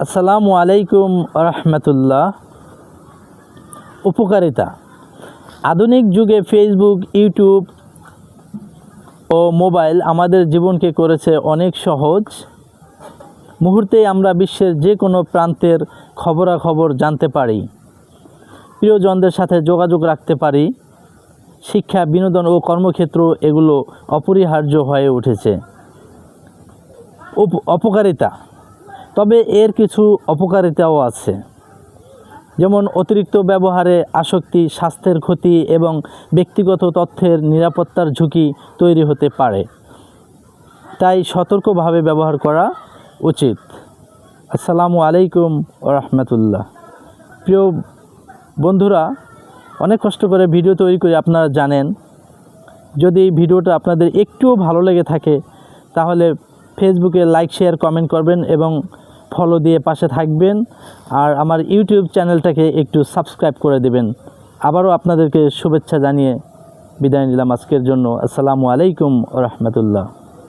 আসসালামু আলাইকুম রহমতুল্লাহ। উপকারিতা। আধুনিক যুগে ফেসবুক, ইউটিউব ও মোবাইল আমাদের জীবনকে করেছে অনেক সহজ। মুহূর্তেই আমরা বিশ্বের যে কোনো প্রান্তের খবরাখবর জানতে পারি, প্রিয়জনদের সাথে যোগাযোগ রাখতে পারি। শিক্ষা, বিনোদন ও কর্মক্ষেত্র এগুলো অপরিহার্য হয়ে উঠেছে। অপকারিতা। তবে এর কিছু অপকারিতাও আছে, যেমন অতিরিক্ত ব্যবহারে আসক্তি, স্বাস্থ্যের ক্ষতি এবং ব্যক্তিগত তথ্যের নিরাপত্তার ঝুঁকি তৈরি হতে পারে। তাই সতর্কভাবে ব্যবহার করা উচিত। আসসালামু আলাইকুম রহমতুল্লাহ। প্রিয় বন্ধুরা, অনেক কষ্ট করে ভিডিও তৈরি করি, আপনারা জানেন। যদি এই ভিডিওটা আপনাদের একটুও ভালো লেগে থাকে তাহলে ফেসবুকে লাইক, শেয়ার, কমেন্ট করবেন এবং ফলো দিয়ে পাশে থাকবেন। আর আমার ইউটিউব চ্যানেলটাকে একটু সাবস্ক্রাইব করে দেবেন। আবারও আপনাদেরকে শুভেচ্ছা জানিয়ে বিদায় নিলাম আজকের জন্য। আসসালামু আলাইকুম রহমতুল্লাহ।